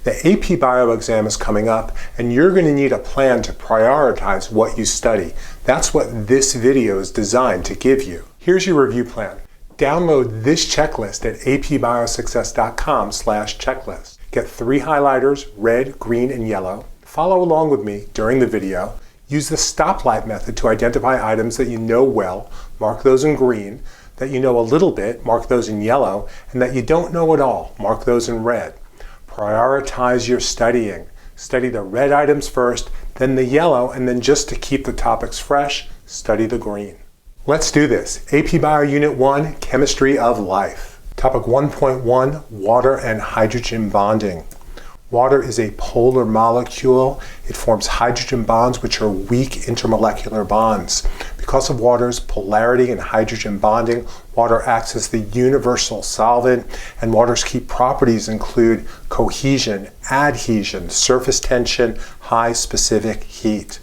The AP Bio exam is coming up, and you're going to need a plan to prioritize what you study. That's what this video is designed to give you. Here's your review plan. Download this checklist at apbiosuccess.com/checklist. Get 3 highlighters, red, green, and yellow. Follow along with me during the video. Use the stoplight method to identify items that you know well, mark those in green, that you know a little bit, mark those in yellow, and that you don't know at all, mark those in red. Prioritize your studying. Study the red items first, then the yellow, and then just to keep the topics fresh, study the green. Let's do this. AP Bio Unit 1, Chemistry of Life. Topic 1.1, Water and Hydrogen Bonding. Water is a polar molecule. It forms hydrogen bonds, which are weak intermolecular bonds. Because of water's polarity and hydrogen bonding, water acts as the universal solvent, and water's key properties include cohesion, adhesion, surface tension, high specific heat.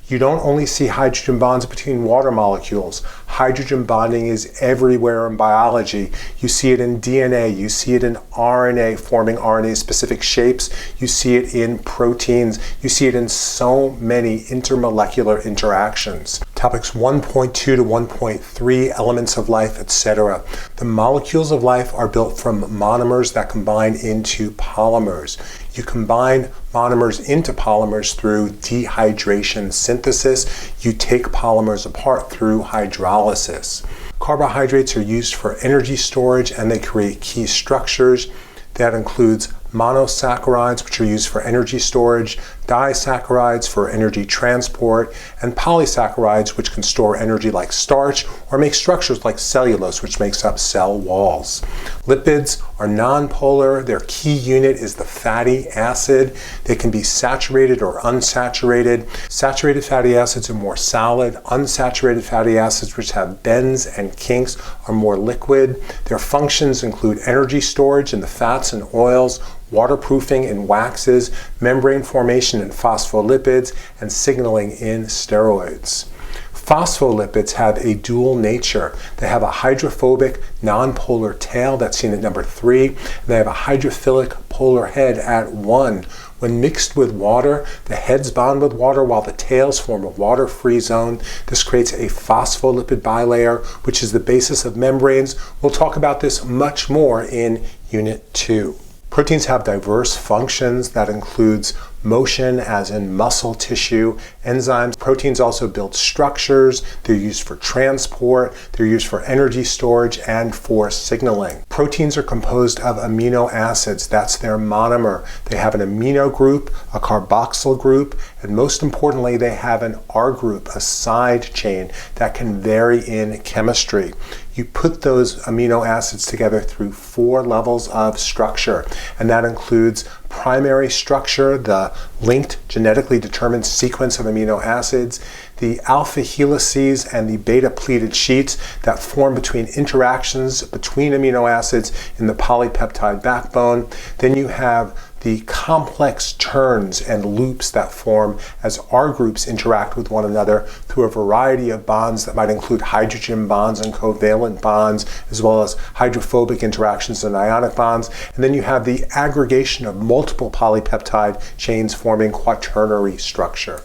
You don't only see hydrogen bonds between water molecules. Hydrogen bonding is everywhere in biology. You see it in DNA, you see it in RNA forming RNA-specific shapes, you see it in proteins, you see it in so many intermolecular interactions. Topics 1.2 to 1.3, elements of life, etc. The molecules of life are built from monomers that combine into polymers. You combine monomers into polymers through dehydration synthesis. You take polymers apart through hydrolysis. Carbohydrates are used for energy storage and they create key structures. That includes monosaccharides, which are used for energy storage, disaccharides for energy transport, and polysaccharides, which can store energy like starch or make structures like cellulose, which makes up cell walls. Lipids are nonpolar. Their key unit is the fatty acid. They can be saturated or unsaturated. Saturated fatty acids are more solid. Unsaturated fatty acids, which have bends and kinks, are more liquid. Their functions include energy storage in the fats and oils, waterproofing in waxes, membrane formation in phospholipids, and signaling in steroids. Phospholipids have a dual nature. They have a hydrophobic nonpolar tail that's seen at number 3, and they have a hydrophilic polar head at 1. When mixed with water, the heads bond with water while the tails form a water-free zone. This creates a phospholipid bilayer, which is the basis of membranes. We'll talk about this much more in Unit 2. Proteins have diverse functions that includes motion, as in muscle tissue, enzymes. Proteins also build structures. They're used for transport, they're used for energy storage, and for signaling. Proteins are composed of amino acids. That's their monomer. They have an amino group, a carboxyl group, and most importantly, they have an R group, a side chain that can vary in chemistry. You put those amino acids together through 4 levels of structure, and that includes primary structure, the linked genetically determined sequence of amino acids, the alpha helices and the beta pleated sheets that form between interactions between amino acids in the polypeptide backbone. Then you have the complex turns and loops that form as R groups interact with one another through a variety of bonds that might include hydrogen bonds and covalent bonds, as well as hydrophobic interactions and ionic bonds. And then you have the aggregation of multiple polypeptide chains forming quaternary structure.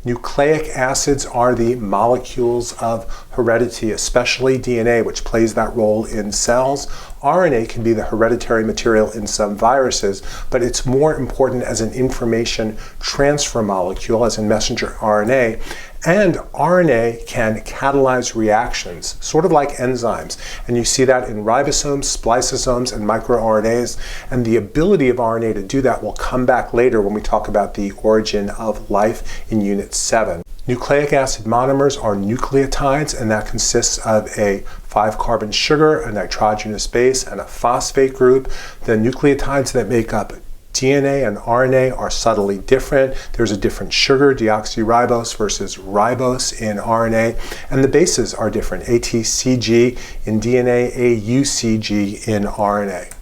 Nucleic acids are the molecules of heredity, especially DNA, which plays that role in cells. RNA can be the hereditary material in some viruses, but it's more important as an information transfer molecule, as in messenger RNA. And RNA can catalyze reactions, sort of like enzymes. And you see that in ribosomes, spliceosomes, and microRNAs. And the ability of RNA to do that will come back later when we talk about the origin of life in Unit 7. Nucleic acid monomers are nucleotides, and that consists of a 5-carbon sugar, a nitrogenous base, and a phosphate group. The nucleotides that make up DNA and RNA are subtly different. There's a different sugar, deoxyribose versus ribose in RNA, and the bases are different, ATCG in DNA, AUCG in RNA.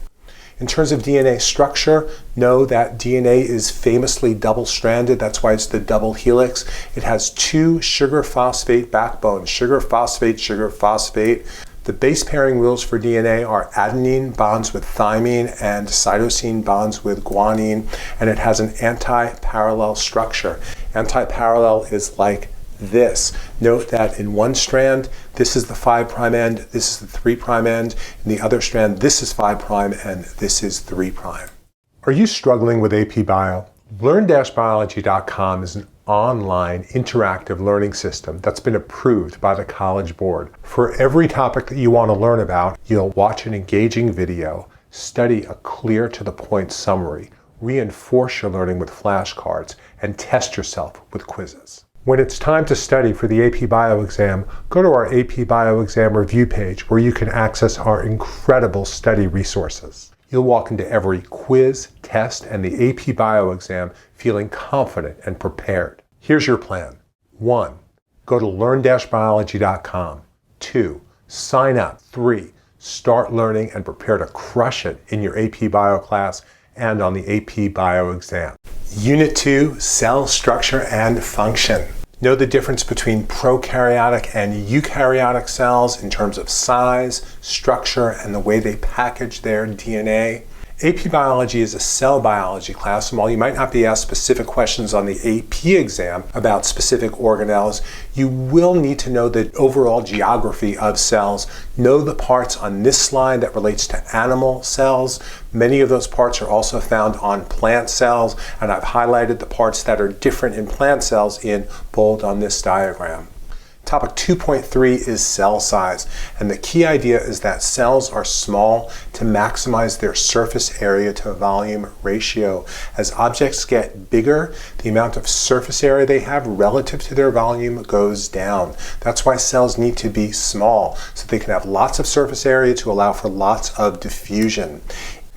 In terms of DNA structure, know that DNA is famously double-stranded. That's why it's the double helix. It has 2 sugar-phosphate backbones, sugar-phosphate, sugar-phosphate. The base pairing rules for DNA are adenine bonds with thymine and cytosine bonds with guanine, and it has an anti-parallel structure. Anti-parallel is like this. Note that in one strand, this is the 5' end, this is the 3' end. In the other strand, this is 5' and this is 3'. Are you struggling with AP Bio? Learn-biology.com is an online interactive learning system that's been approved by the College Board. For every topic that you want to learn about, you'll watch an engaging video, study a clear to the point summary, reinforce your learning with flashcards, and test yourself with quizzes. When it's time to study for the AP Bio exam, go to our AP Bio exam review page where you can access our incredible study resources. You'll walk into every quiz, test, and the AP Bio exam feeling confident and prepared. Here's your plan. 1. Go to learn-biology.com. 2. Sign up. 3. Start learning and prepare to crush it in your AP Bio class and on the AP Bio exam. Unit 2, Cell Structure and Function. Know the difference between prokaryotic and eukaryotic cells in terms of size, structure, and the way they package their DNA. AP Biology is a cell biology class, and while you might not be asked specific questions on the AP exam about specific organelles, you will need to know the overall geography of cells, know the parts on this slide that relates to animal cells. Many of those parts are also found on plant cells, and I've highlighted the parts that are different in plant cells in bold on this diagram. Topic 2.3 is cell size, and the key idea is that cells are small to maximize their surface area to volume ratio. As objects get bigger, the amount of surface area they have relative to their volume goes down. That's why cells need to be small, so they can have lots of surface area to allow for lots of diffusion.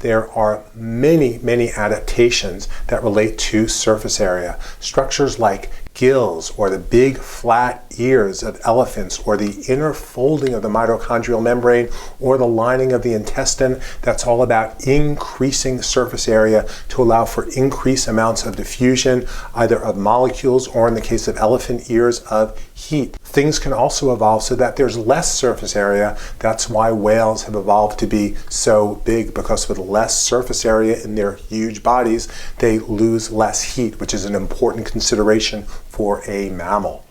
There are many adaptations that relate to surface area. Structures like gills, or the big flat ears of elephants, or the inner folding of the mitochondrial membrane, or the lining of the intestine, that's all about increasing surface area to allow for increased amounts of diffusion, either of molecules or, in the case of elephant ears, of heat. Things can also evolve so that there's less surface area. That's why whales have evolved to be so big, because with less surface area in their huge bodies, they lose less heat, which is an important consideration for a mammal.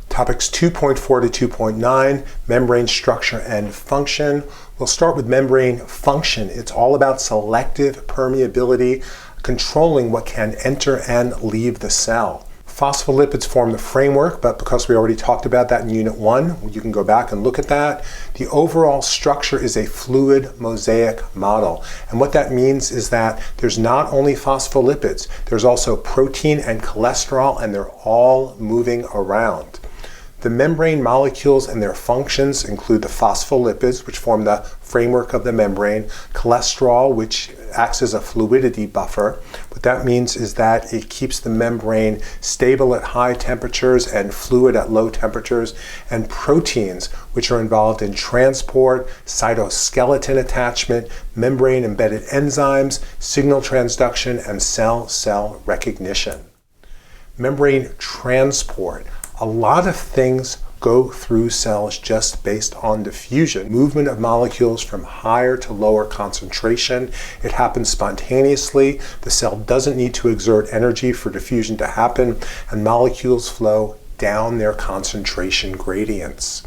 Topics 2.4 to 2.9, membrane structure and function. We'll start with membrane function. It's all about selective permeability, controlling what can enter and leave the cell. Phospholipids form the framework, but because we already talked about that in Unit 1, you can go back and look at that. The overall structure is a fluid mosaic model. And what that means is that there's not only phospholipids, there's also protein and cholesterol, and they're all moving around. The membrane molecules and their functions include the phospholipids, which form the framework of the membrane, cholesterol, which acts as a fluidity buffer. What that means is that it keeps the membrane stable at high temperatures and fluid at low temperatures, and proteins, which are involved in transport, cytoskeleton attachment, membrane-embedded enzymes, signal transduction, and cell-cell recognition. Membrane transport. A lot of things go through cells just based on diffusion, movement of molecules from higher to lower concentration. It happens spontaneously. The cell doesn't need to exert energy for diffusion to happen, and molecules flow down their concentration gradients.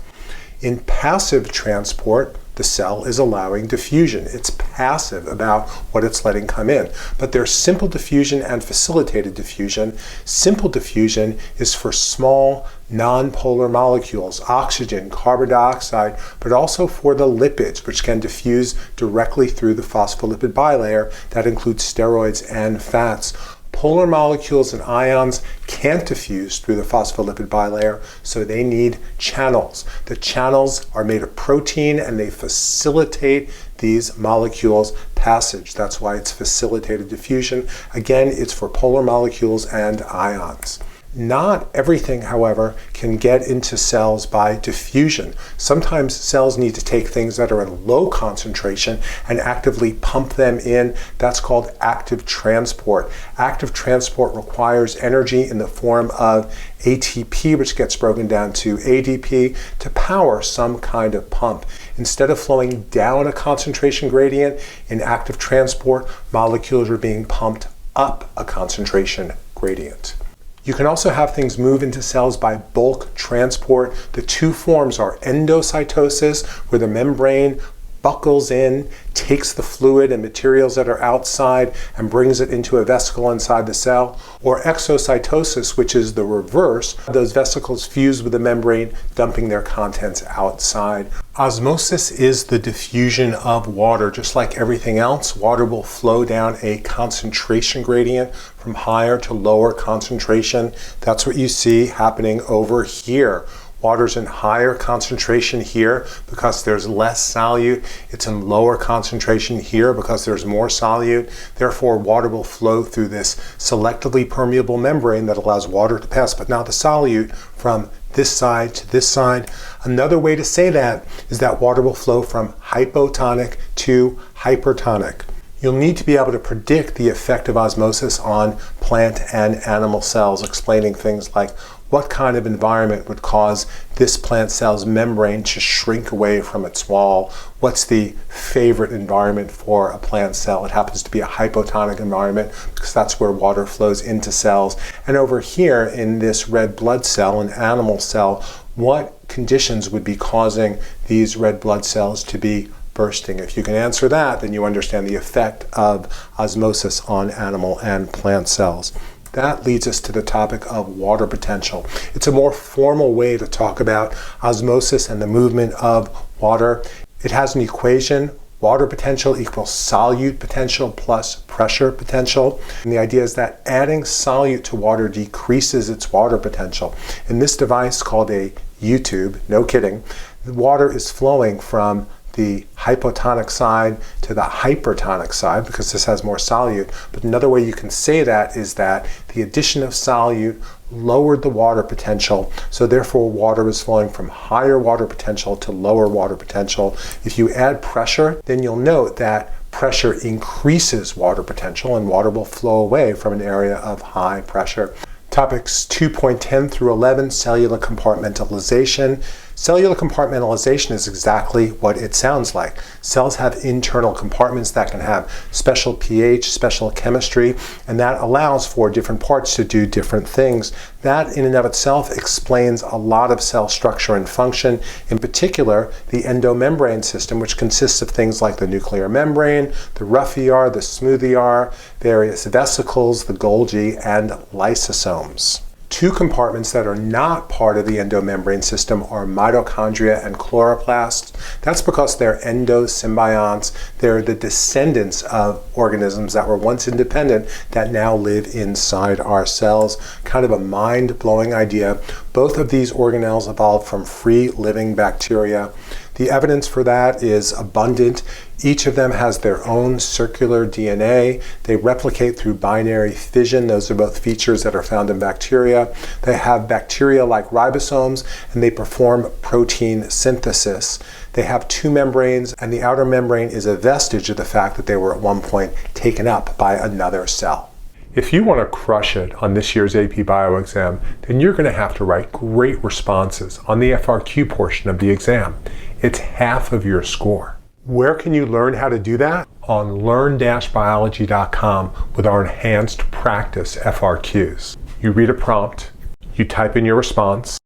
In passive transport, the cell is allowing diffusion. It's passive about what it's letting come in. But there's simple diffusion and facilitated diffusion. Simple diffusion is for small, non-polar molecules, oxygen, carbon dioxide, but also for the lipids, which can diffuse directly through the phospholipid bilayer. That includes steroids and fats. Polar molecules and ions can't diffuse through the phospholipid bilayer, so they need channels. The channels are made of protein, and they facilitate these molecules' passage. That's why it's facilitated diffusion. Again, it's for polar molecules and ions. Not everything, however, can get into cells by diffusion. Sometimes cells need to take things that are in low concentration and actively pump them in. That's called active transport. Active transport requires energy in the form of ATP, which gets broken down to ADP, to power some kind of pump. Instead of flowing down a concentration gradient in active transport, molecules are being pumped up a concentration gradient. You can also have things move into cells by bulk transport. The two forms are endocytosis, where the membrane buckles in, takes the fluid and materials that are outside and brings it into a vesicle inside the cell, or exocytosis, which is the reverse. Those vesicles fuse with the membrane, dumping their contents outside. Osmosis is the diffusion of water. Just like everything else, water will flow down a concentration gradient from higher to lower concentration. That's what you see happening over here. Water's in higher concentration here because there's less solute. It's in lower concentration here because there's more solute. Therefore, water will flow through this selectively permeable membrane that allows water to pass, but not the solute, from this side to this side. Another way to say that is that water will flow from hypotonic to hypertonic. You'll need to be able to predict the effect of osmosis on plant and animal cells, explaining things like what kind of environment would cause this plant cell's membrane to shrink away from its wall. What's the favorite environment for a plant cell? It happens to be a hypotonic environment because that's where water flows into cells. And over here in this red blood cell, an animal cell, what conditions would be causing these red blood cells to be bursting? If you can answer that, then you understand the effect of osmosis on animal and plant cells. That leads us to the topic of water potential. It's a more formal way to talk about osmosis and the movement of water. It has an equation: water potential equals solute potential plus pressure potential. And the idea is that adding solute to water decreases its water potential. In this device called a U-tube, no kidding, the water is flowing from the hypotonic side to the hypertonic side because this has more solute. But another way you can say that is that the addition of solute lowered the water potential, so therefore water is flowing from higher water potential to lower water potential. If you add pressure, then you'll note that pressure increases water potential and water will flow away from an area of high pressure. Topics 2.10 through 11, cellular compartmentalization. Cellular compartmentalization is exactly what it sounds like. Cells have internal compartments that can have special pH, special chemistry, and that allows for different parts to do different things. That in and of itself explains a lot of cell structure and function, in particular the endomembrane system, which consists of things like the nuclear membrane, the rough ER, the smooth ER, various vesicles, the Golgi, and lysosomes. Two compartments that are not part of the endomembrane system are mitochondria and chloroplasts. That's because they're endosymbionts. They're the descendants of organisms that were once independent that now live inside our cells. Kind of a mind-blowing idea. Both of these organelles evolved from free-living bacteria. The evidence for that is abundant. Each of them has their own circular DNA. They replicate through binary fission. Those are both features that are found in bacteria. They have bacteria-like ribosomes, and they perform protein synthesis. They have two membranes, and the outer membrane is a vestige of the fact that they were at one point taken up by another cell. If you want to crush it on this year's AP Bio exam, then you're going to have to write great responses on the FRQ portion of the exam. It's half of your score. Where can you learn how to do that? On learn-biology.com with our enhanced practice FRQs. You read a prompt, you type in your response.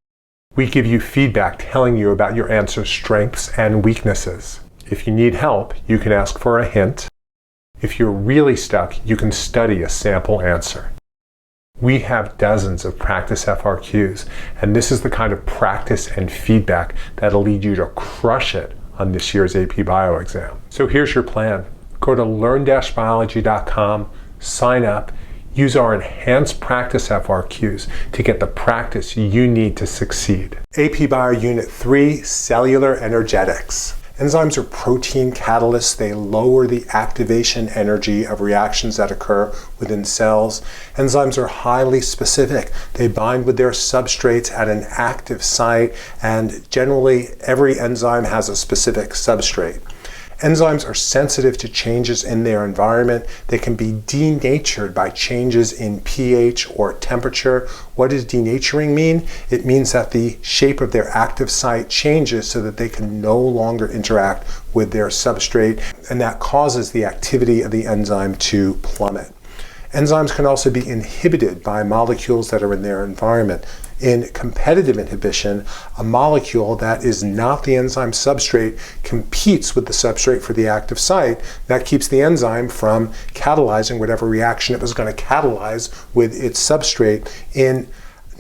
We give you feedback telling you about your answer's strengths and weaknesses. If you need help, you can ask for a hint. If you're really stuck, you can study a sample answer. We have dozens of practice FRQs, and this is the kind of practice and feedback that'll lead you to crush it on this year's AP Bio exam. So here's your plan. Go to learn-biology.com, sign up, use our enhanced practice FRQs to get the practice you need to succeed. AP Bio Unit 3, Cellular Energetics. Enzymes are protein catalysts. They lower the activation energy of reactions that occur within cells. Enzymes are highly specific. They bind with their substrates at an active site, and generally every enzyme has a specific substrate. Enzymes are sensitive to changes in their environment. They can be denatured by changes in pH or temperature. What does denaturing mean? It means that the shape of their active site changes so that they can no longer interact with their substrate, and that causes the activity of the enzyme to plummet. Enzymes can also be inhibited by molecules that are in their environment. In competitive inhibition, a molecule that is not the enzyme substrate competes with the substrate for the active site. That keeps the enzyme from catalyzing whatever reaction it was going to catalyze with its substrate. In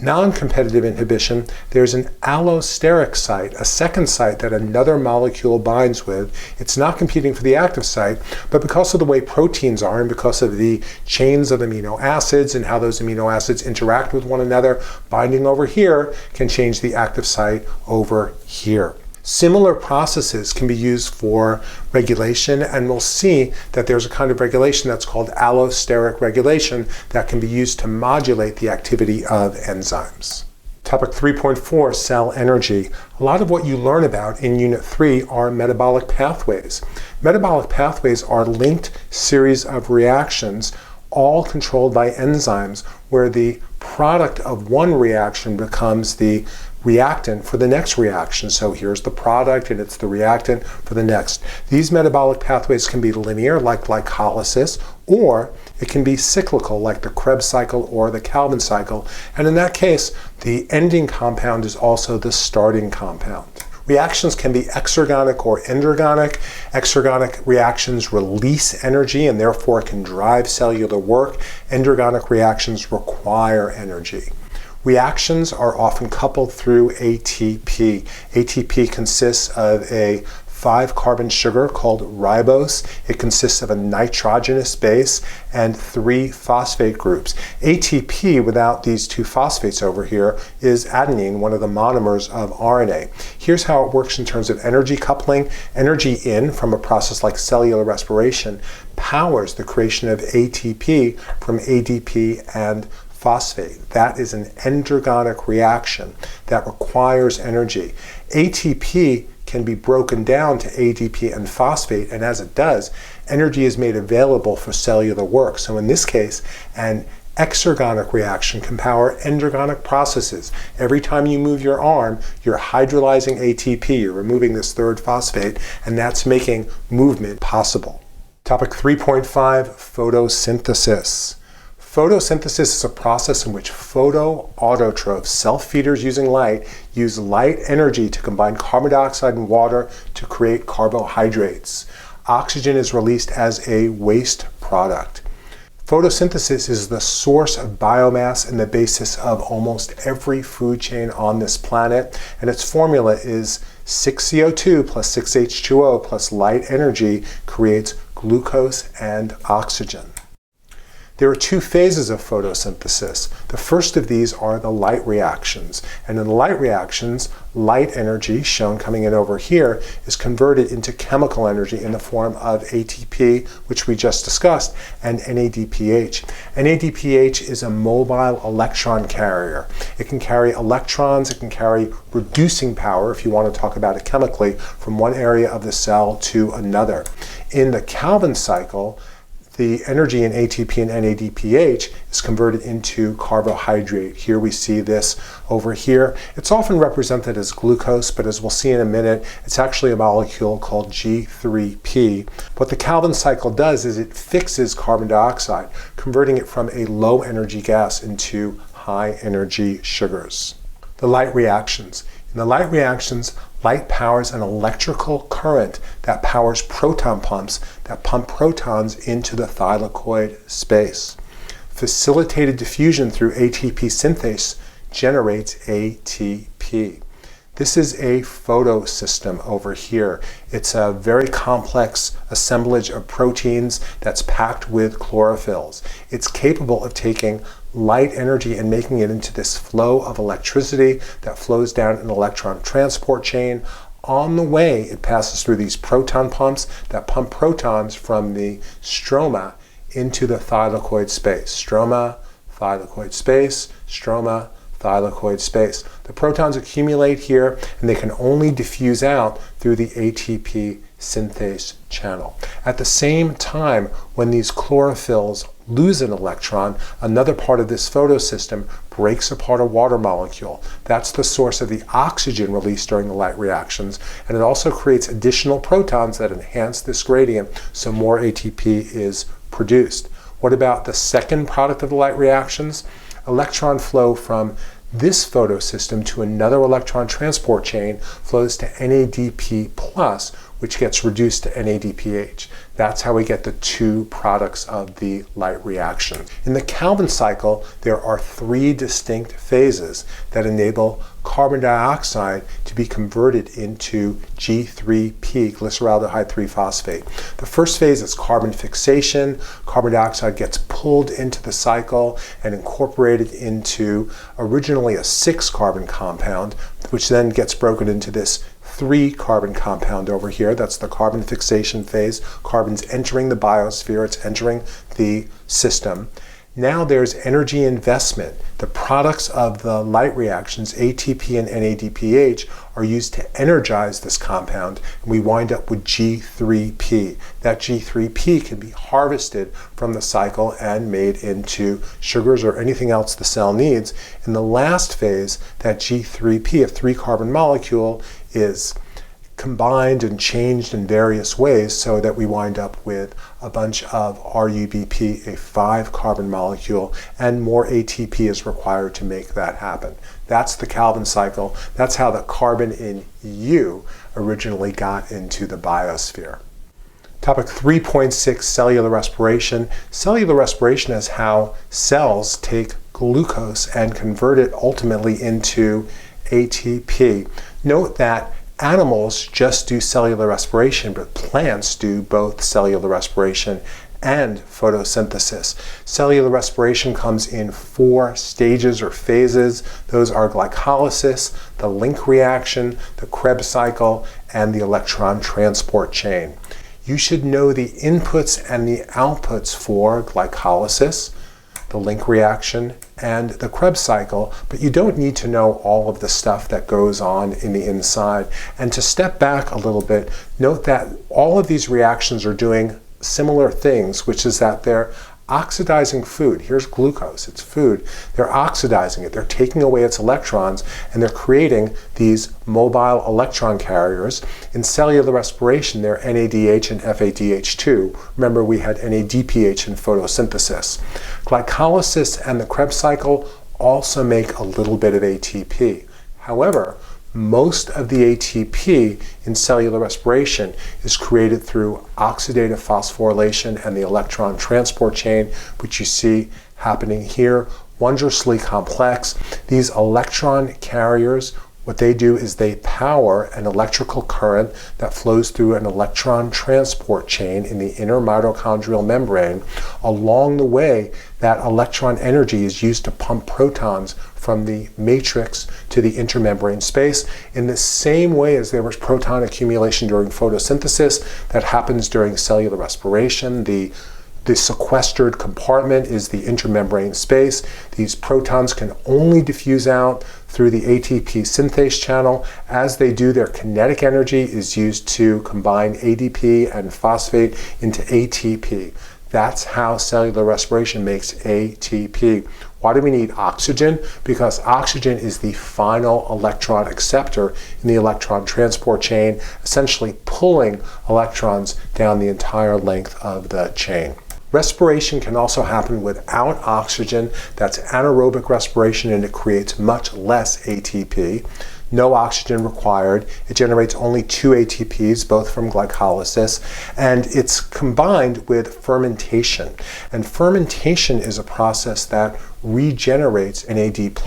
non-competitive inhibition, there's an allosteric site, a second site that another molecule binds with. It's not competing for the active site, but because of the way proteins are and because of the chains of amino acids and how those amino acids interact with one another, binding over here can change the active site over here. Similar processes can be used for regulation, and we'll see that there's a kind of regulation that's called allosteric regulation that can be used to modulate the activity of enzymes. Topic 3.4, cell energy. A lot of what you learn about in Unit 3 are metabolic pathways. Metabolic pathways are linked series of reactions, all controlled by enzymes, where the product of one reaction becomes the reactant for the next reaction. So here's the product and it's the reactant for the next. These metabolic pathways can be linear, like glycolysis, or it can be cyclical, like the Krebs cycle or the Calvin cycle. And in that case, the ending compound is also the starting compound. Reactions can be exergonic or endergonic. Exergonic reactions release energy and therefore can drive cellular work. Endergonic reactions require energy. Reactions are often coupled through ATP. ATP consists of a 5-carbon sugar called ribose. It consists of a nitrogenous base and 3 phosphate groups. ATP, without these 2 phosphates over here, is adenine, one of the monomers of RNA. Here's how it works in terms of energy coupling. Energy in from a process like cellular respiration powers the creation of ATP from ADP and phosphate. That is an endergonic reaction that requires energy. ATP can be broken down to ADP and phosphate, and as it does, energy is made available for cellular work. So in this case, an exergonic reaction can power endergonic processes. Every time you move your arm, you're hydrolyzing ATP, you're removing this 3rd phosphate, and that's making movement possible. Topic 3.5, photosynthesis. Photosynthesis is a process in which photoautotrophs, self-feeders using light, use light energy to combine carbon dioxide and water to create carbohydrates. Oxygen is released as a waste product. Photosynthesis is the source of biomass and the basis of almost every food chain on this planet, and its formula is 6CO2 plus 6H2O plus light energy creates glucose and oxygen. There are 2 phases of photosynthesis. The first of these are the light reactions. And in the light reactions, light energy, shown coming in over here, is converted into chemical energy in the form of ATP, which we just discussed, and NADPH. NADPH is a mobile electron carrier. It can carry electrons, it can carry reducing power, if you want to talk about it chemically, from one area of the cell to another. In the Calvin cycle, the energy in ATP and NADPH is converted into carbohydrate. Here we see this over here. It's often represented as glucose, but as we'll see in a minute, it's actually a molecule called G3P. What the Calvin cycle does is it fixes carbon dioxide, converting it from a low energy gas into high energy sugars. The light reactions. In the light reactions, light powers an electrical current that powers proton pumps that pump protons into the thylakoid space. Facilitated diffusion through ATP synthase generates ATP. This is a photosystem over here. It's a very complex assemblage of proteins that's packed with chlorophylls. It's capable of taking light energy and making it into this flow of electricity that flows down an electron transport chain. On the way, it passes through these proton pumps that pump protons from the stroma into the thylakoid space. Stroma, thylakoid space, stroma, thylakoid space. The protons accumulate here and they can only diffuse out through the ATP synthase channel. At the same time, when these chlorophylls lose an electron, another part of this photosystem breaks apart a water molecule. That's the source of the oxygen released during the light reactions, and it also creates additional protons that enhance this gradient, so more ATP is produced. What about the second product of the light reactions? Electron flow from this photosystem to another electron transport chain flows to NADP+, which gets reduced to NADPH. That's how we get the two products of the light reaction. In the Calvin cycle, there are three distinct phases that enable carbon dioxide to be converted into G3P, glyceraldehyde 3-phosphate. The first phase is carbon fixation. Carbon dioxide gets pulled into the cycle and incorporated into originally a 6-carbon compound, which then gets broken into this 3-carbon compound over here. That's the carbon fixation phase. Carbon's entering the biosphere, it's entering the system. Now there's energy investment. The products of the light reactions, ATP and NADPH, are used to energize this compound, and we wind up with G3P. That G3P can be harvested from the cycle and made into sugars or anything else the cell needs. In the last phase, that G3P, a 3-carbon molecule, is combined and changed in various ways so that we wind up with a bunch of RUBP, a 5-carbon molecule, and more ATP is required to make that happen. That's the Calvin cycle. That's how the carbon in U originally got into the biosphere. Topic 3.6, cellular respiration. Cellular respiration is how cells take glucose and convert it ultimately into ATP. Note that animals just do cellular respiration, but plants do both cellular respiration and photosynthesis. Cellular respiration comes in 4 stages or phases. Those are glycolysis, the link reaction, the Krebs cycle, and the electron transport chain. You should know the inputs and the outputs for glycolysis, the link reaction, and the Krebs cycle, but you don't need to know all of the stuff that goes on in the inside. And to step back a little bit, note that all of these reactions are doing similar things, which is that they're oxidizing food. Here's glucose, it's food. They're oxidizing it, they're taking away its electrons, and they're creating these mobile electron carriers. In cellular respiration, they're NADH and FADH2. Remember, we had NADPH in photosynthesis. Glycolysis and the Krebs cycle also make a little bit of ATP. However, most of the ATP in cellular respiration is created through oxidative phosphorylation and the electron transport chain, which you see happening here, wondrously complex. These electron carriers, what they do is they power an electrical current that flows through an electron transport chain in the inner mitochondrial membrane. Along the way, that electron energy is used to pump protons from the matrix to the intermembrane space in the same way as there was proton accumulation during photosynthesis that happens during cellular respiration. The sequestered compartment is the intermembrane space. These protons can only diffuse out through the ATP synthase channel. As they do, their kinetic energy is used to combine ADP and phosphate into ATP. That's how cellular respiration makes ATP. Why do we need oxygen? Because oxygen is the final electron acceptor in the electron transport chain, essentially pulling electrons down the entire length of the chain. Respiration can also happen without oxygen. That's anaerobic respiration, and it creates much less ATP. No oxygen required. It generates only 2 ATPs, both from glycolysis, and it's combined with fermentation. And fermentation is a process that regenerates NAD+.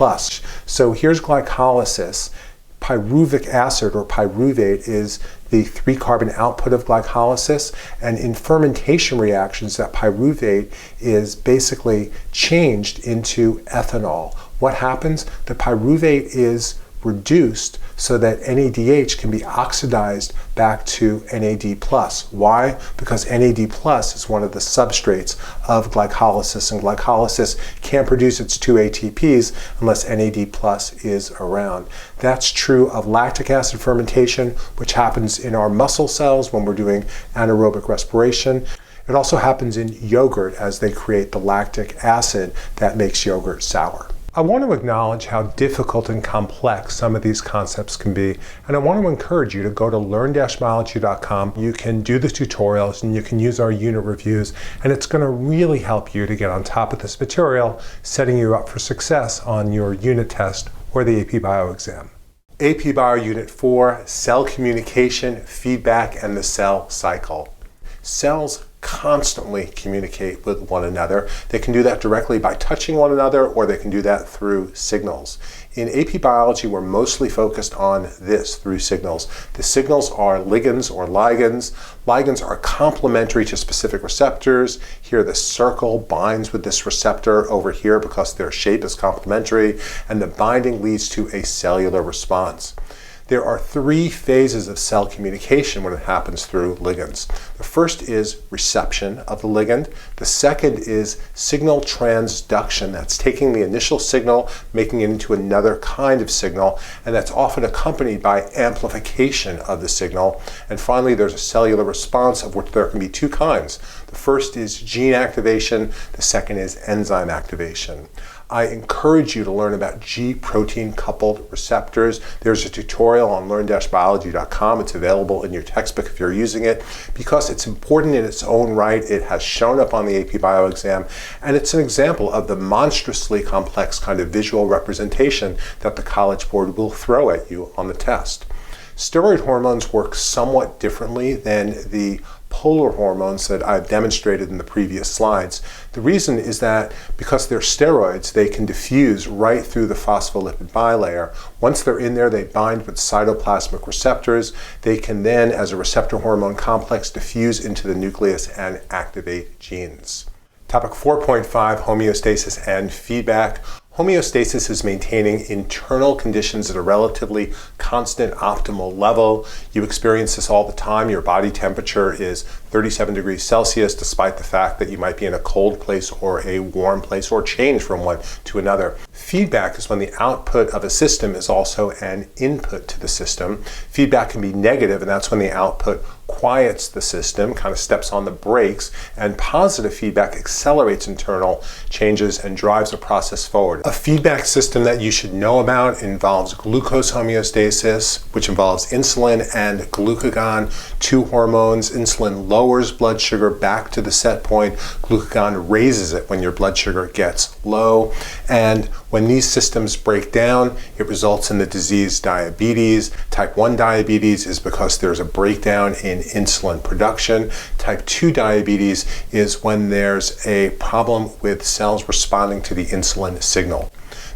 So here's glycolysis. Pyruvic acid, or pyruvate, is the 3-carbon output of glycolysis, and in fermentation reactions, that pyruvate is basically changed into ethanol. What happens? The pyruvate is reduced so that NADH can be oxidized back to NAD+. Why? Because NAD+ is one of the substrates of glycolysis, and glycolysis can't produce its 2 ATPs unless NAD+ is around. That's true of lactic acid fermentation, which happens in our muscle cells when we're doing anaerobic respiration. It also happens in yogurt as they create the lactic acid that makes yogurt sour. I want to acknowledge how difficult and complex some of these concepts can be, and I want to encourage you to go to learn-biology.com. You can do the tutorials and you can use our unit reviews, and it's going to really help you to get on top of this material, setting you up for success on your unit test or the AP Bio exam. AP Bio Unit 4, Cell Communication, Feedback, and the Cell Cycle. Cells constantly communicate with one another. They can do that directly by touching one another, or they can do that through signals. In AP Biology, we're mostly focused on this, through signals. The signals are ligands or ligands. Ligands are complementary to specific receptors. Here the circle binds with this receptor over here because their shape is complementary, and the binding leads to a cellular response. There are 3 phases of cell communication when it happens through ligands. The first is reception of the ligand. The second is signal transduction. That's taking the initial signal, making it into another kind of signal, and that's often accompanied by amplification of the signal. And finally, there's a cellular response, of which there can be 2 kinds. The first is gene activation. The second is enzyme activation. I encourage you to learn about G-protein coupled receptors. There's a tutorial on learn-biology.com. It's available in your textbook if you're using it, because it's important in its own right. It has shown up on the AP Bio exam, and it's an example of the monstrously complex kind of visual representation that the College Board will throw at you on the test. Steroid hormones work somewhat differently than the polar hormones that I've demonstrated in the previous slides. The reason is that because they're steroids, they can diffuse right through the phospholipid bilayer. Once they're in there, they bind with cytoplasmic receptors. They can then, as a receptor hormone complex, diffuse into the nucleus and activate genes. Topic 4.5, homeostasis and feedback. Homeostasis is maintaining internal conditions at a relatively constant optimal level. You experience this all the time. Your body temperature is 37 degrees Celsius, despite the fact that you might be in a cold place or a warm place, or change from one to another. Feedback is when the output of a system is also an input to the system. Feedback can be negative, and that's when the output quiets the system, kind of steps on the brakes, and positive feedback accelerates internal changes and drives a process forward. A feedback system that you should know about involves glucose homeostasis, which involves insulin and glucagon, 2 hormones. Insulin lowers blood sugar back to the set point. Glucagon raises it when your blood sugar gets low. And when these systems break down, it results in the disease diabetes. Type 1 diabetes is because there's a breakdown in insulin production. Type 2 diabetes is when there's a problem with cells responding to the insulin signal.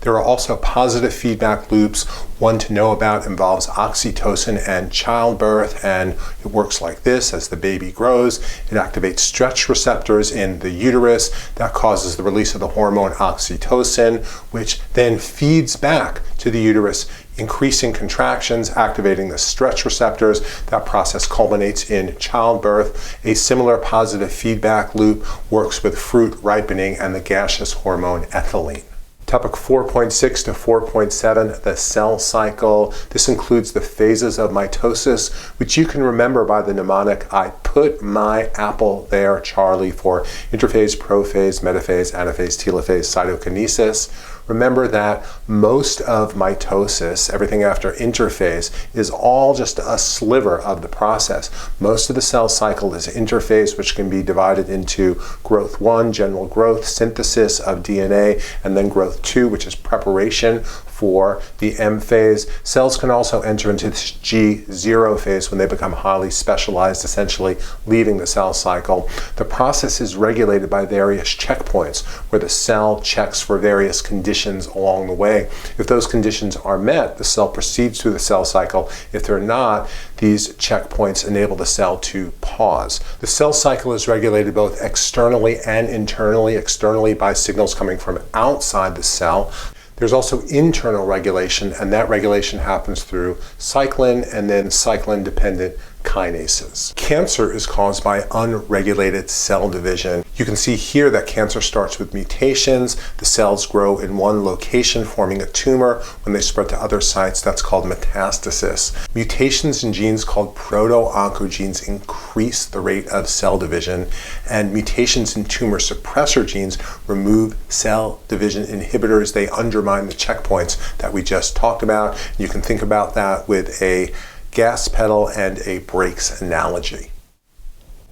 There are also positive feedback loops. One to know about involves oxytocin and childbirth, and it works like this. As the baby grows, it activates stretch receptors in the uterus. That causes the release of the hormone oxytocin, which then feeds back to the uterus, increasing contractions, activating the stretch receptors. That process culminates in childbirth. A similar positive feedback loop works with fruit ripening and the gaseous hormone ethylene. Topic 4.6 to 4.7, the cell cycle. This includes the phases of mitosis, which you can remember by the mnemonic, I put my apple there, Charlie, for interphase, prophase, metaphase, anaphase, telophase, cytokinesis. Remember that most of mitosis, everything after interphase, is all just a sliver of the process. Most of the cell cycle is interphase, which can be divided into growth 1, general growth, synthesis of DNA, and then growth 2, which is preparation for the M phase. Cells can also enter into this G0 phase when they become highly specialized, essentially leaving the cell cycle. The process is regulated by various checkpoints where the cell checks for various conditions along the way. If those conditions are met, the cell proceeds through the cell cycle. If they're not, these checkpoints enable the cell to pause. The cell cycle is regulated both externally and internally. Externally by signals coming from outside the cell. There's also internal regulation, and that regulation happens through cyclin and then cyclin-dependent kinases. Cancer is caused by unregulated cell division. You can see here that cancer starts with mutations. The cells grow in one location, forming a tumor. When they spread to other sites, that's called metastasis. Mutations in genes called proto-oncogenes increase the rate of cell division, and mutations in tumor suppressor genes remove cell division inhibitors. They undermine the checkpoints that we just talked about. You can think about that with a gas pedal and a brakes analogy.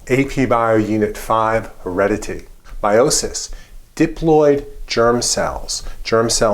APbio Unit 5, Heredity. Meiosis, diploid germ cells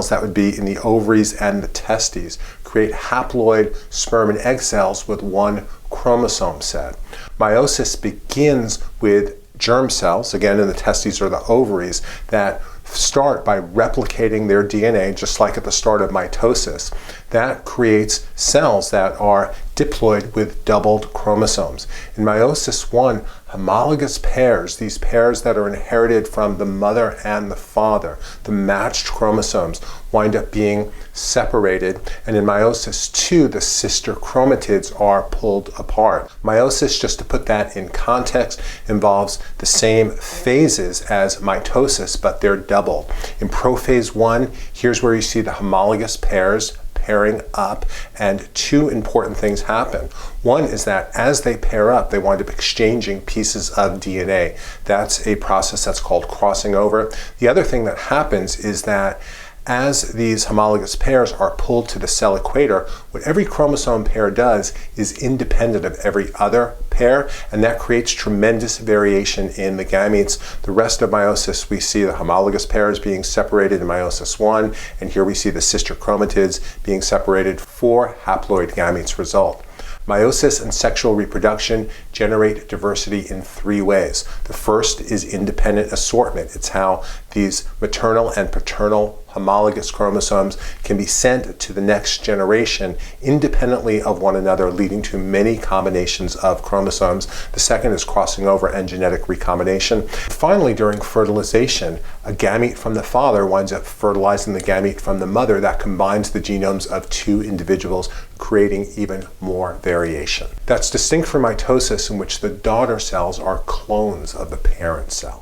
that would be in the ovaries and the testes, create haploid sperm and egg cells with one chromosome set. Meiosis begins with germ cells, again in the testes or the ovaries, that start by replicating their DNA, just like at the start of mitosis. That creates cells that are diploid with doubled chromosomes. In meiosis 1, homologous pairs, these pairs that are inherited from the mother and the father, the matched chromosomes, wind up being separated, and in meiosis 2, the sister chromatids are pulled apart. Meiosis, just to put that in context, involves the same phases as mitosis, but they're doubled. In prophase 1, here's where you see the homologous pairs pairing up, and two important things happen. One is that as they pair up, they wind up exchanging pieces of DNA. That's a process that's called crossing over. The other thing that happens is that as these homologous pairs are pulled to the cell equator, what every chromosome pair does is independent of every other pair, and that creates tremendous variation in the gametes. The rest of meiosis, we see the homologous pairs being separated in meiosis 1, and here we see the sister chromatids being separated. 4 haploid gametes result. Meiosis and sexual reproduction generate diversity in 3 ways. The first is independent assortment. It's how these maternal and paternal homologous chromosomes can be sent to the next generation independently of one another, leading to many combinations of chromosomes. The second is crossing over and genetic recombination. Finally, during fertilization, a gamete from the father winds up fertilizing the gamete from the mother. That combines the genomes of 2 individuals, creating even more variation. That's distinct from mitosis, in which the daughter cells are clones of the parent cell.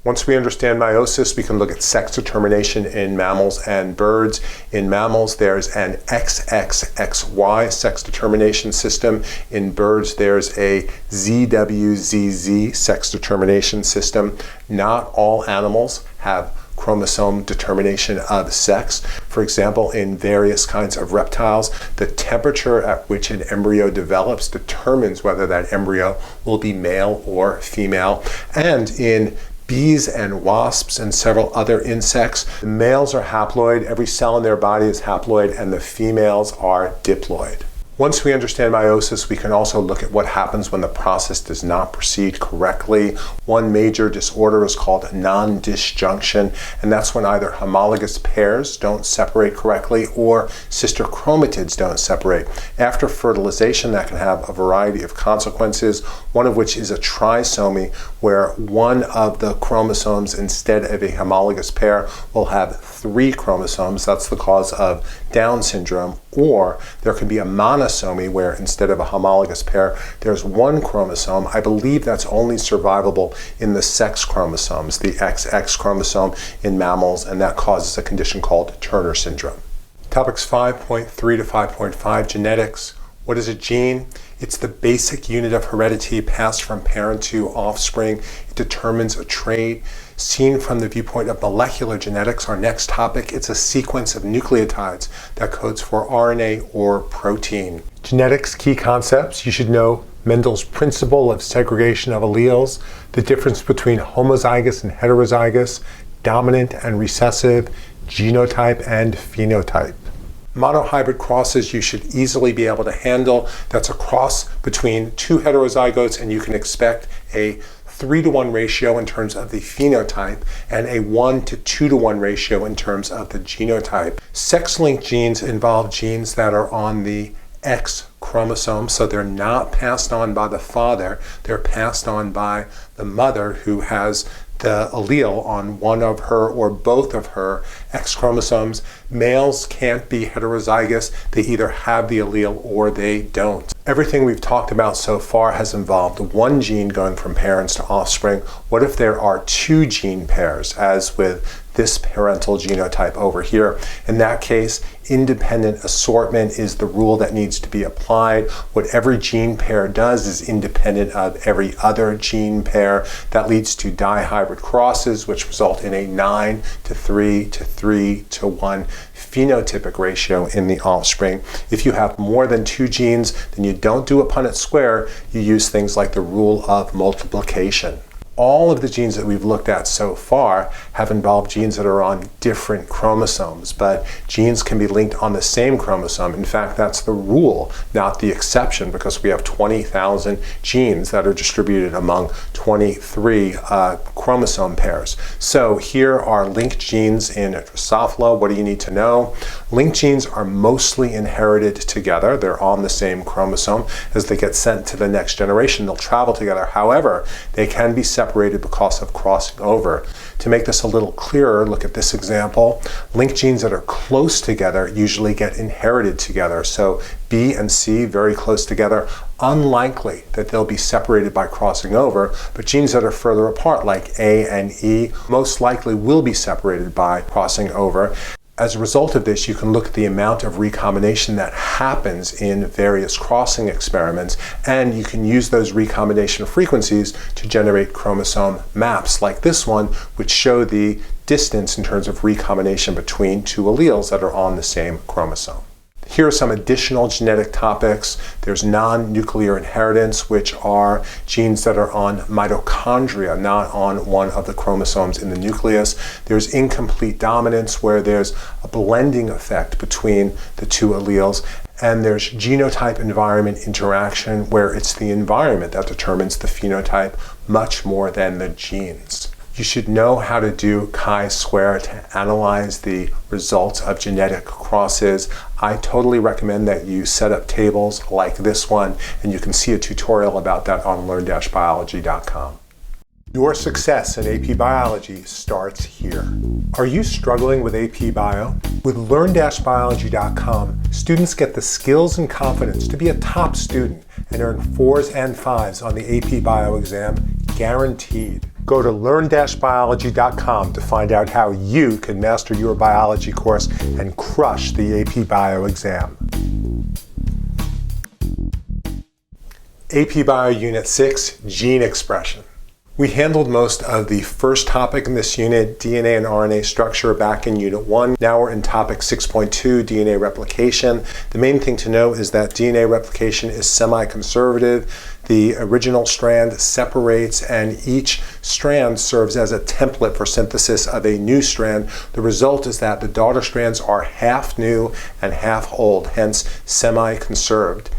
Once we understand meiosis, we can look at sex determination in mammals and birds. In mammals, there's an XXXY sex determination system. In birds, there's a ZWZZ sex determination system. Not all animals have chromosome determination of sex. For example, in various kinds of reptiles, the temperature at which an embryo develops determines whether that embryo will be male or female. And in bees and wasps and several other insects, the males are haploid, every cell in their body is haploid, and the females are diploid. Once we understand meiosis, we can also look at what happens when the process does not proceed correctly. One major disorder is called non-disjunction, and that's when either homologous pairs don't separate correctly or sister chromatids don't separate. After fertilization, that can have a variety of consequences, one of which is a trisomy, where one of the chromosomes, instead of a homologous pair, will have 3 chromosomes. That's the cause of Down syndrome. Or there can be a monosomy, where instead of a homologous pair, there's 1 chromosome. I believe that's only survivable in the sex chromosomes, the XX chromosome in mammals, and that causes a condition called Turner syndrome. Topics 5.3 to 5.5, genetics. What is a gene? It's the basic unit of heredity passed from parent to offspring. It determines a trait. Seen from the viewpoint of molecular genetics, our next topic, it's a sequence of nucleotides that codes for RNA or protein. Genetics key concepts. You should know Mendel's principle of segregation of alleles, the difference between homozygous and heterozygous, dominant and recessive, genotype and phenotype. Monohybrid crosses you should easily be able to handle. That's a cross between 2 heterozygotes, and you can expect a 3-to-1 ratio in terms of the phenotype and a 1-to-2-to-1 ratio in terms of the genotype. Sex-linked genes involve genes that are on the X chromosome, so they're not passed on by the father, they're passed on by the mother, who has the allele on one of her or both of her X chromosomes. Males can't be heterozygous. They either have the allele or they don't. Everything we've talked about so far has involved one gene going from parents to offspring. What if there are two gene pairs, as with this parental genotype over here? In that case, independent assortment is the rule that needs to be applied. What every gene pair does is independent of every other gene pair. That leads to dihybrid crosses, which result in a 9:3 to 3:1 phenotypic ratio in the offspring. If you have more than two genes, then you don't do a Punnett square. You use things like the rule of multiplication. All of the genes that we've looked at so far have involved genes that are on different chromosomes, but genes can be linked on the same chromosome. In fact, that's the rule, not the exception, because we have 20,000 genes that are distributed among 23 chromosome pairs. So here are linked genes in Drosophila. What do you need to know? Linked genes are mostly inherited together. They're on the same chromosome. As they get sent to the next generation, they'll travel together. However, they can be separated because of crossing over. To make this a little clearer, look at this example. Linked genes that are close together usually get inherited together. So B and C, very close together, unlikely that they'll be separated by crossing over, but genes that are further apart, like A and E, most likely will be separated by crossing over. As a result of this, you can look at the amount of recombination that happens in various crossing experiments, and you can use those recombination frequencies to generate chromosome maps like this one, which show the distance in terms of recombination between two alleles that are on the same chromosome. Here are some additional genetic topics. There's non-nuclear inheritance, which are genes that are on mitochondria, not on one of the chromosomes in the nucleus. There's incomplete dominance, where there's a blending effect between the two alleles. And there's genotype-environment interaction, where it's the environment that determines the phenotype much more than the genes. You should know how to do chi-square to analyze the results of genetic crosses. I totally recommend that you set up tables like this one, and you can see a tutorial about that on learn-biology.com. Your success in AP Biology starts here. Are you struggling with AP Bio? With learn-biology.com, students get the skills and confidence to be a top student and earn 4s and 5s on the AP Bio exam, guaranteed. Go to learn-biology.com to find out how you can master your biology course and crush the AP Bio exam. AP Bio Unit 6, Gene Expression. We handled most of the first topic in this unit, DNA and RNA structure, back in Unit 1. Now we're in topic 6.2, DNA replication. The main thing to know is that DNA replication is semi-conservative. The original strand separates, and each strand serves as a template for synthesis of a new strand. The result is that the daughter strands are half new and half old, hence semi-conserved.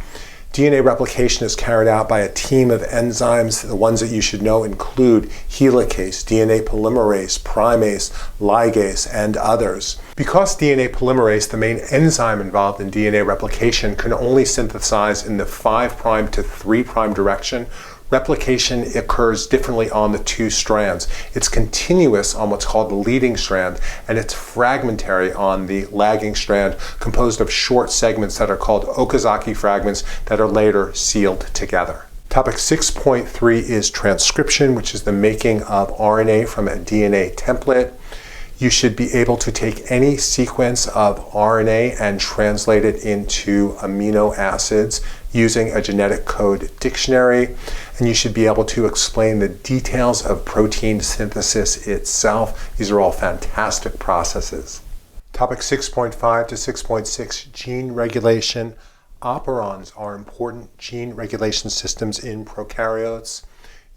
DNA replication is carried out by a team of enzymes. The ones that you should know include helicase, DNA polymerase, primase, ligase, and others. Because DNA polymerase, the main enzyme involved in DNA replication, can only synthesize in the 5' to 3' direction, replication occurs differently on the two strands. It's continuous on what's called the leading strand, and it's fragmentary on the lagging strand, composed of short segments that are called Okazaki fragments that are later sealed together. Topic 6.3 is transcription, which is the making of RNA from a DNA template. You should be able to take any sequence of RNA and translate it into amino acids using a genetic code dictionary, and you should be able to explain the details of protein synthesis itself. These are all fantastic processes. Topic 6.5 to 6.6, gene regulation. Operons are important gene regulation systems in prokaryotes.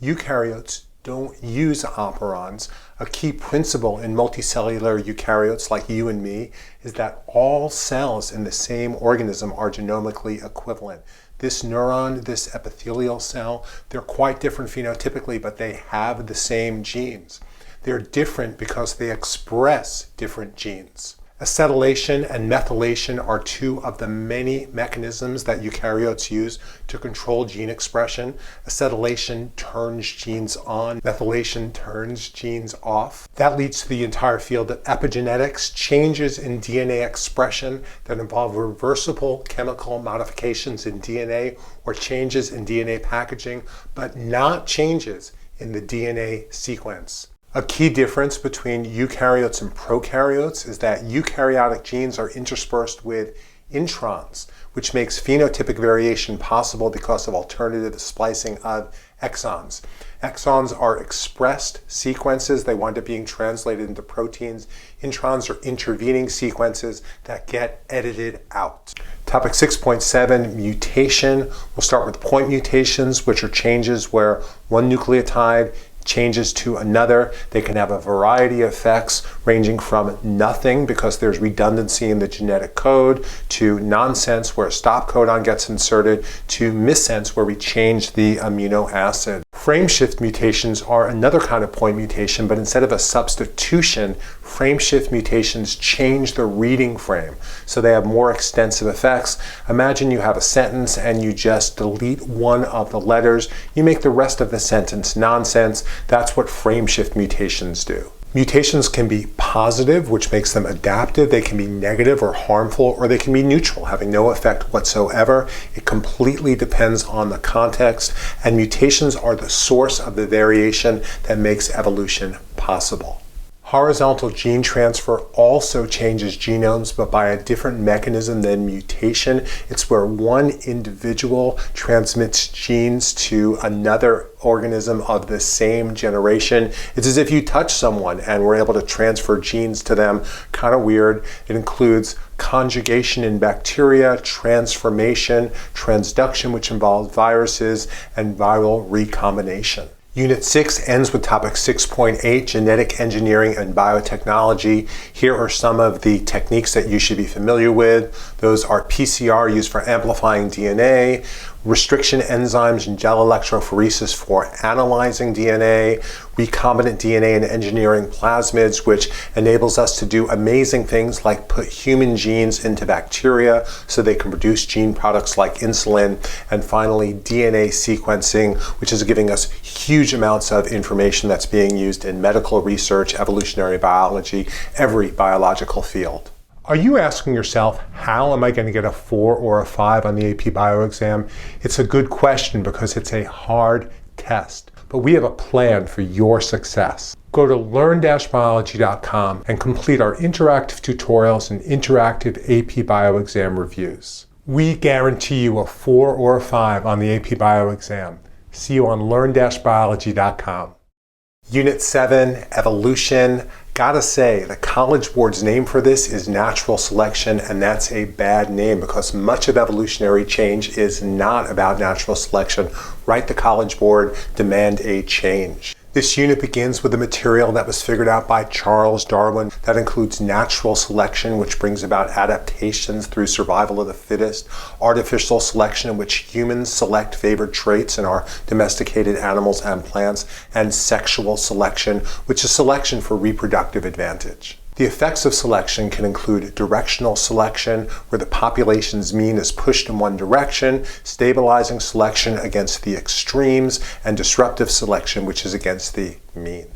Eukaryotes don't use operons. A key principle in multicellular eukaryotes like you and me is that all cells in the same organism are genomically equivalent. This neuron, this epithelial cell, they're quite different phenotypically, but they have the same genes. They're different because they express different genes. Acetylation and methylation are two of the many mechanisms that eukaryotes use to control gene expression. Acetylation turns genes on, methylation turns genes off. That leads to the entire field of epigenetics, changes in DNA expression that involve reversible chemical modifications in DNA or changes in DNA packaging, but not changes in the DNA sequence. A key difference between eukaryotes and prokaryotes is that eukaryotic genes are interspersed with introns, which makes phenotypic variation possible because of alternative splicing of exons. Exons are expressed sequences. They wind up being translated into proteins. Introns are intervening sequences that get edited out. Topic 6.7, mutation. We'll start with point mutations, which are changes where one nucleotide changes to another. They can have a variety of effects ranging from nothing because there's redundancy in the genetic code to nonsense where a stop codon gets inserted to missense where we change the amino acid. Frameshift mutations are another kind of point mutation, but instead of a substitution, frameshift mutations change the reading frame, so they have more extensive effects. Imagine you have a sentence and you just delete one of the letters. You make the rest of the sentence nonsense. That's what frameshift mutations do. Mutations can be positive, which makes them adaptive. They can be negative or harmful, or they can be neutral, having no effect whatsoever. It completely depends on the context, and mutations are the source of the variation that makes evolution possible. Horizontal gene transfer also changes genomes, but by a different mechanism than mutation. It's where one individual transmits genes to another organism of the same generation. It's as if you touch someone and we're able to transfer genes to them. Kind of weird. It includes conjugation in bacteria, transformation, transduction, which involves viruses, and viral recombination. Unit 6 ends with topic 6.8, genetic engineering and biotechnology. Here are some of the techniques that you should be familiar with. Those are PCR, used for amplifying DNA, restriction enzymes and gel electrophoresis for analyzing DNA, recombinant DNA and engineering plasmids, which enables us to do amazing things like put human genes into bacteria so they can produce gene products like insulin, and finally DNA sequencing, which is giving us huge amounts of information that's being used in medical research, evolutionary biology, every biological field. Are you asking yourself, how am I going to get a 4 or a 5 on the AP Bio exam? It's a good question because it's a hard test, but we have a plan for your success. Go to learn-biology.com and complete our interactive tutorials and interactive AP Bio exam reviews. We guarantee you a 4 or a 5 on the AP Bio exam. See you on learn-biology.com. Unit 7, evolution. Gotta say, the College Board's name for this is natural selection, and that's a bad name because much of evolutionary change is not about natural selection. Right, the College Board, demand a change. This unit begins with the material that was figured out by Charles Darwin. That includes natural selection, which brings about adaptations through survival of the fittest, artificial selection, in which humans select favored traits in our domesticated animals and plants, and sexual selection, which is selection for reproductive advantage. The effects of selection can include directional selection, where the population's mean is pushed in one direction, stabilizing selection against the extremes, and disruptive selection, which is against the mean.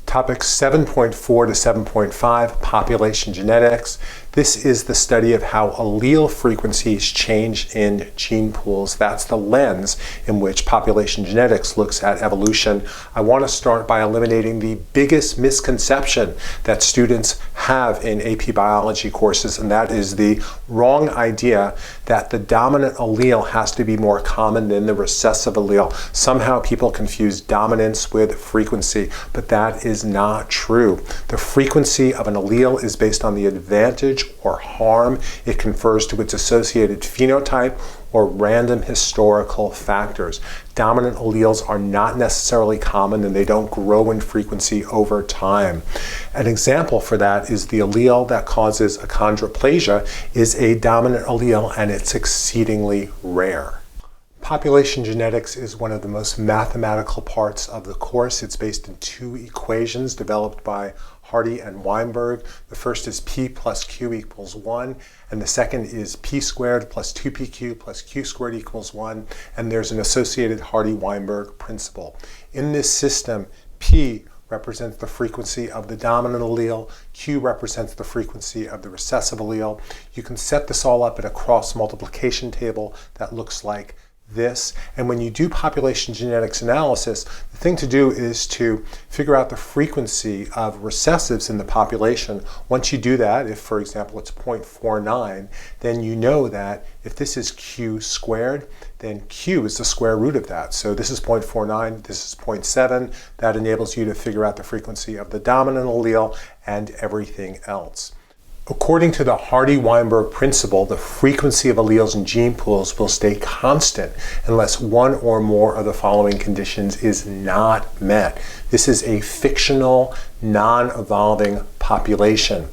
Topics 7.4 to 7.5, population genetics. This is the study of how allele frequencies change in gene pools. That's the lens in which population genetics looks at evolution. I want to start by eliminating the biggest misconception that students have in AP Biology courses, and that is the wrong idea that the dominant allele has to be more common than the recessive allele. Somehow people confuse dominance with frequency, but that is not true. The frequency of an allele is based on the advantage or harm it confers to its associated phenotype or random historical factors. Dominant alleles are not necessarily common, and they don't grow in frequency over time. An example for that is the allele that causes achondroplasia is a dominant allele, and it's exceedingly rare. Population genetics is one of the most mathematical parts of the course. It's based in two equations developed by Hardy and Weinberg. The first is P plus Q equals 1, and the second is P squared plus 2PQ plus Q squared equals 1, and there's an associated Hardy-Weinberg principle. In this system, P represents the frequency of the dominant allele, Q represents the frequency of the recessive allele. You can set this all up in a cross multiplication table that looks like this. And when you do population genetics analysis, the thing to do is to figure out the frequency of recessives in the population. Once you do that, if for example it's 0.49, then you know that if this is Q squared, then Q is the square root of that. So this is 0.49, this is 0.7. That enables you to figure out the frequency of the dominant allele and everything else. According to the Hardy-Weinberg principle, the frequency of alleles in gene pools will stay constant unless one or more of the following conditions is not met. This is a fictional, non-evolving population.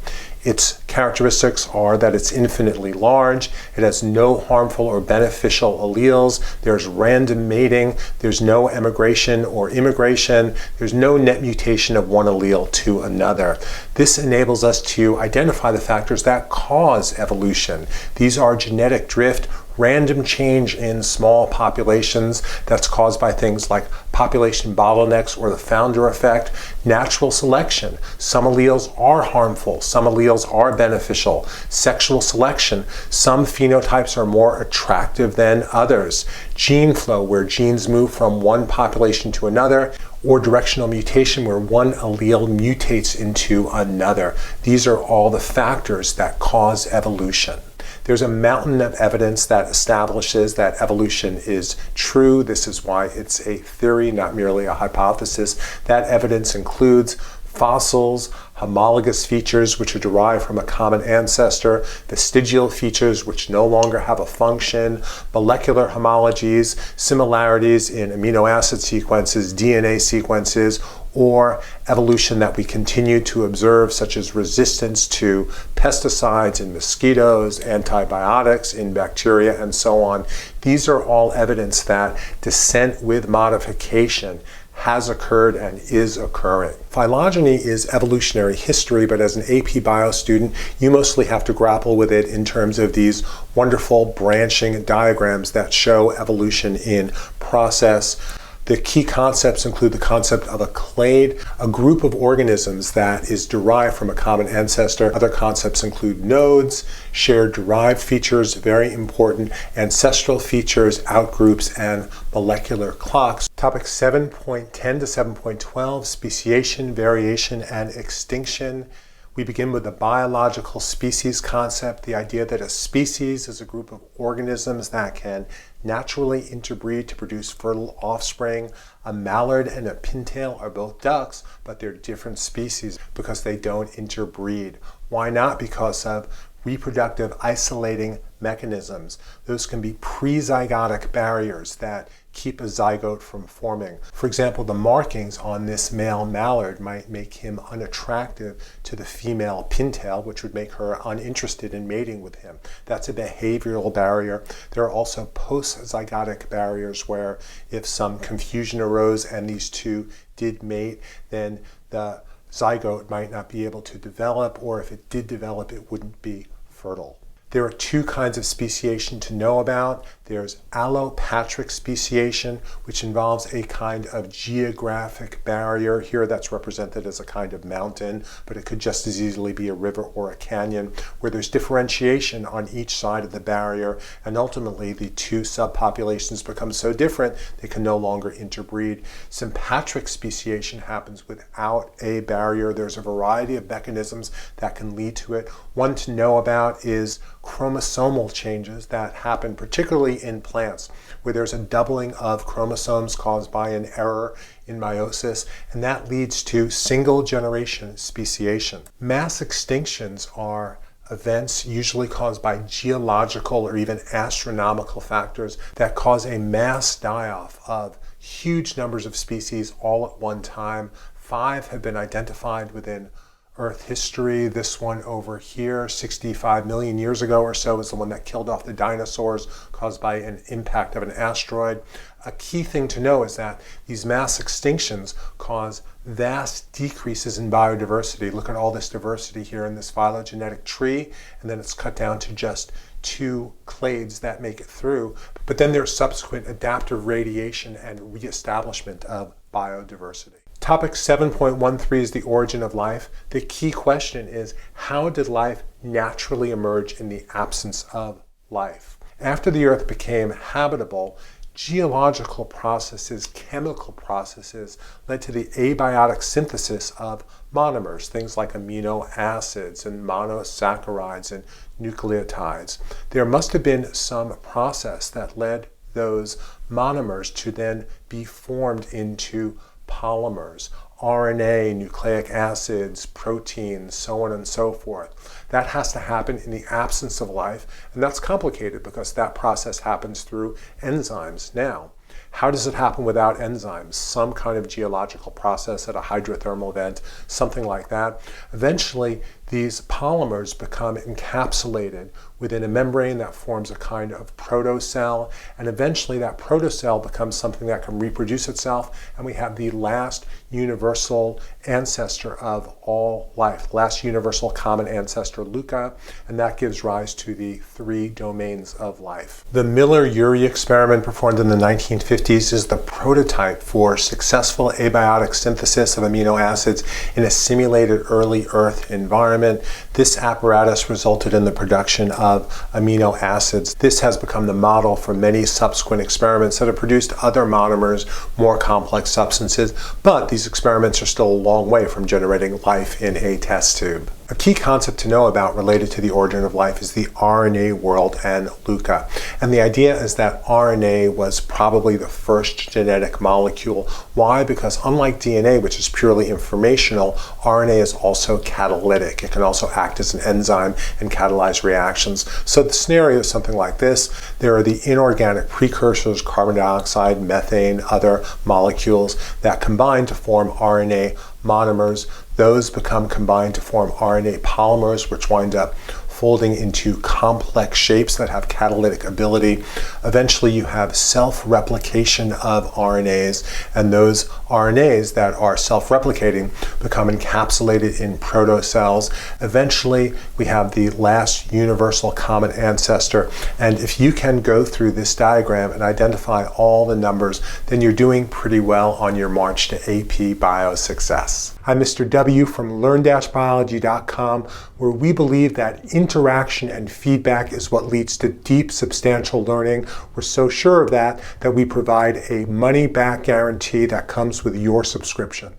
Its characteristics are that it's infinitely large, it has no harmful or beneficial alleles, there's random mating, there's no emigration or immigration, there's no net mutation of one allele to another. This enables us to identify the factors that cause evolution. These are genetic drift, random change in small populations that's caused by things like population bottlenecks or the founder effect, natural selection. Some alleles are harmful, some alleles are beneficial. Sexual selection, some phenotypes are more attractive than others. Gene flow, where genes move from one population to another, or directional mutation, where one allele mutates into another. These are all the factors that cause evolution. There's a mountain of evidence that establishes that evolution is true. This is why it's a theory, not merely a hypothesis. That evidence includes fossils, homologous features which are derived from a common ancestor, vestigial features which no longer have a function, molecular homologies, similarities in amino acid sequences, DNA sequences, or evolution that we continue to observe, such as resistance to pesticides in mosquitoes, antibiotics in bacteria, and so on. These are all evidence that descent with modification has occurred and is occurring. Phylogeny is evolutionary history, but as an AP Bio student, you mostly have to grapple with it in terms of these wonderful branching diagrams that show evolution in process. The key concepts include the concept of a clade, a group of organisms that is derived from a common ancestor. Other concepts include nodes, shared derived features, very important, ancestral features, outgroups, and molecular clocks. Topics 7.10 to 7.12, speciation, variation, and extinction. We begin with the biological species concept, the idea that a species is a group of organisms that can naturally interbreed to produce fertile offspring. A mallard and a pintail are both ducks, but they're different species because they don't interbreed. Why not? Because of reproductive isolating mechanisms. Those can be prezygotic barriers that keep a zygote from forming. For example, the markings on this male mallard might make him unattractive to the female pintail, which would make her uninterested in mating with him. That's a behavioral barrier. There are also post-zygotic barriers where if some confusion arose and these two did mate, then the zygote might not be able to develop, or if it did develop, it wouldn't be fertile. There are two kinds of speciation to know about. There's allopatric speciation, which involves a kind of geographic barrier. Here that's represented as a kind of mountain, but it could just as easily be a river or a canyon, where there's differentiation on each side of the barrier, and ultimately the two subpopulations become so different they can no longer interbreed. Sympatric speciation happens without a barrier. There's a variety of mechanisms that can lead to it. One to know about is chromosomal changes that happen particularly in plants, where there's a doubling of chromosomes caused by an error in meiosis, and that leads to single generation speciation. Mass extinctions are events usually caused by geological or even astronomical factors that cause a mass die-off of huge numbers of species all at one time. 5 have been identified within Earth history. This one over here, 65 million years ago or so, is the one that killed off the dinosaurs caused by an impact of an asteroid. A key thing to know is that these mass extinctions cause vast decreases in biodiversity. Look at all this diversity here in this phylogenetic tree, and then it's cut down to just 2 clades that make it through. But then there's subsequent adaptive radiation and reestablishment of biodiversity. Topic 7.13 is the origin of life. The key question is, how did life naturally emerge in the absence of life? After the Earth became habitable, geological processes, chemical processes, led to the abiotic synthesis of monomers, things like amino acids and monosaccharides and nucleotides. There must have been some process that led those monomers to then be formed into polymers, RNA, nucleic acids, proteins, so on and so forth. That has to happen in the absence of life, and that's complicated because that process happens through enzymes now. How does it happen without enzymes? Some kind of geological process at a hydrothermal event, something like that. Eventually, these polymers become encapsulated within a membrane that forms a kind of protocell, and eventually that protocell becomes something that can reproduce itself, and we have the last universal ancestor of all life, last universal common ancestor, Luca, and that gives rise to the 3 domains of life. The Miller-Urey experiment performed in the 1950s is the prototype for successful abiotic synthesis of amino acids in a simulated early Earth environment. This apparatus resulted in the production of amino acids. This has become the model for many subsequent experiments that have produced other monomers, more complex substances, but these experiments are still a long way from generating life in a test tube. A key concept to know about related to the origin of life is the RNA world and Luca. And the idea is that RNA was probably the first genetic molecule. Why? Because unlike DNA, which is purely informational, RNA is also catalytic. It can also act as an enzyme and catalyze reactions. So the scenario is something like this. There are the inorganic precursors, carbon dioxide, methane, other molecules that combine to form RNA monomers. Those become combined to form RNA polymers, which wind up folding into complex shapes that have catalytic ability. Eventually you have self-replication of RNAs, and those RNAs that are self-replicating become encapsulated in protocells. Eventually we have the last universal common ancestor, and if you can go through this diagram and identify all the numbers, then you're doing pretty well on your march to AP Bio success. I'm Mr. W from learn-biology.com, where we believe that interaction and feedback is what leads to deep, substantial learning. We're so sure of that we provide a money-back guarantee that comes with your subscription.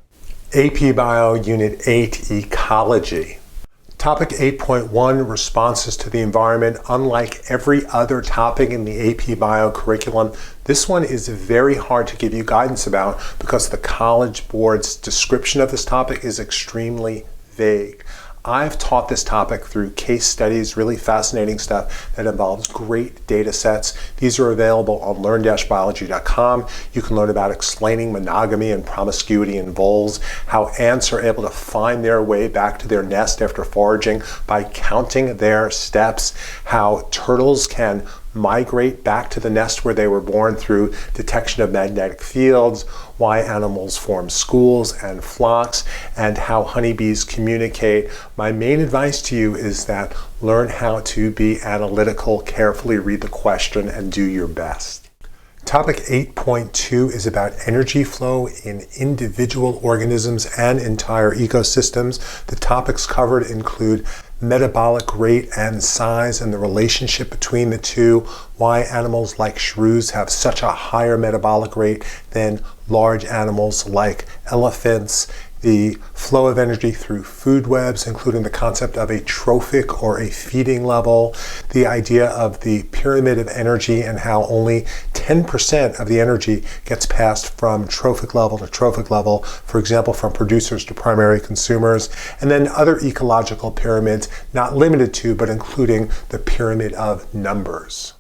AP Bio Unit 8, Ecology. Topic 8.1, responses to the environment. Unlike every other topic in the AP Bio curriculum, this one is very hard to give you guidance about because the College Board's description of this topic is extremely vague. I've taught this topic through case studies, really fascinating stuff that involves great data sets. These are available on learn-biology.com. You can learn about explaining monogamy and promiscuity in voles, how ants are able to find their way back to their nest after foraging by counting their steps, how turtles can migrate back to the nest where they were born through detection of magnetic fields, why animals form schools and flocks, and how honeybees communicate. My main advice to you is that learn how to be analytical, carefully read the question, and do your best. Topic 8.2 is about energy flow in individual organisms and entire ecosystems. The topics covered include metabolic rate and size and the relationship between the two, why animals like shrews have such a higher metabolic rate than large animals like elephants, the flow of energy through food webs, including the concept of a trophic or a feeding level, the idea of the pyramid of energy and how only 10% of the energy gets passed from trophic level to trophic level, for example, from producers to primary consumers, and then other ecological pyramids, not limited to, but including the pyramid of numbers.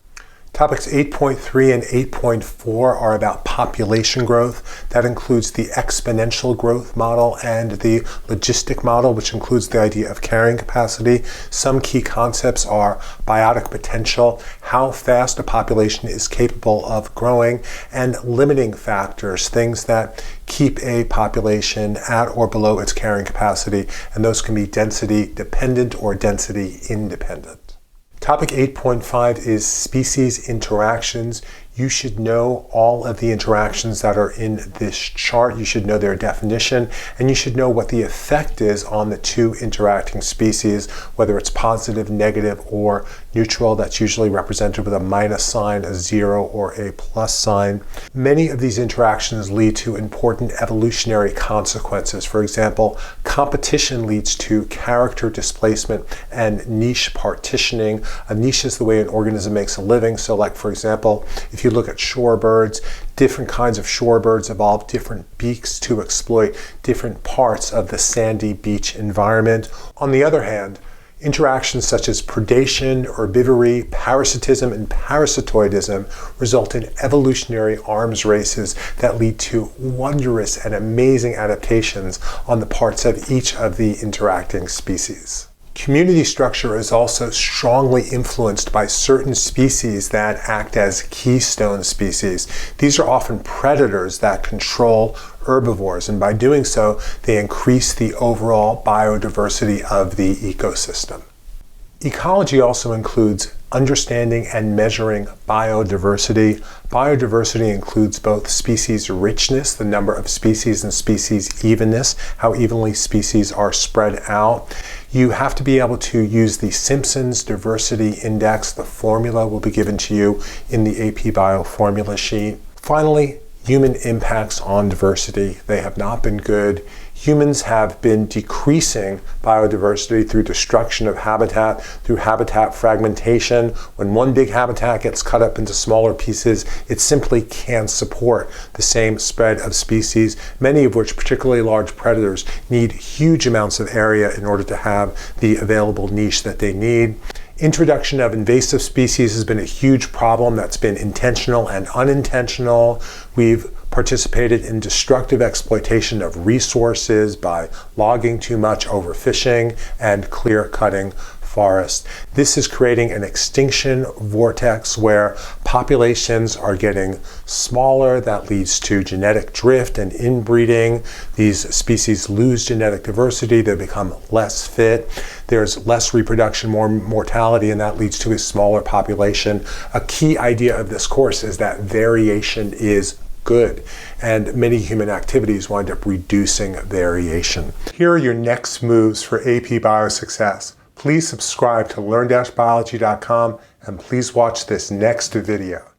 Topics 8.3 and 8.4 are about population growth. That includes the exponential growth model and the logistic model, which includes the idea of carrying capacity. Some key concepts are biotic potential, how fast a population is capable of growing, and limiting factors, things that keep a population at or below its carrying capacity, and those can be density dependent or density independent. Topic 8.5 is species interactions. You should know all of the interactions that are in this chart. You should know their definition, and you should know what the effect is on the two interacting species, whether it's positive, negative, or neutral. That's usually represented with a minus sign, a 0, or a plus sign. Many of these interactions lead to important evolutionary consequences. For example, competition leads to character displacement and niche partitioning. A niche is the way an organism makes a living. So like, for example, if you look at shorebirds, different kinds of shorebirds evolve different beaks to exploit different parts of the sandy beach environment. On the other hand, interactions such as predation, herbivory, parasitism, and parasitoidism result in evolutionary arms races that lead to wondrous and amazing adaptations on the parts of each of the interacting species. Community structure is also strongly influenced by certain species that act as keystone species. These are often predators that control herbivores, and by doing so, they increase the overall biodiversity of the ecosystem. Ecology also includes understanding and measuring biodiversity. Biodiversity includes both species richness, the number of species, and species evenness, how evenly species are spread out. You have to be able to use the Simpson's Diversity Index. The formula will be given to you in the APBio formula sheet. Finally, human impacts on diversity. They have not been good. Humans have been decreasing biodiversity through destruction of habitat, through habitat fragmentation. When one big habitat gets cut up into smaller pieces, it simply can't support the same spread of species, many of which, particularly large predators, need huge amounts of area in order to have the available niche that they need. Introduction of invasive species has been a huge problem that's been intentional and unintentional. We've participated in destructive exploitation of resources by logging too much, overfishing, and clear-cutting forests. This is creating an extinction vortex where populations are getting smaller. That leads to genetic drift and inbreeding. These species lose genetic diversity. They become less fit. There's less reproduction, more mortality, and that leads to a smaller population. A key idea of this course is that variation is good, and many human activities wind up reducing variation. Here are your next moves for APBio success. Please subscribe to learn-biology.com, and please watch this next video.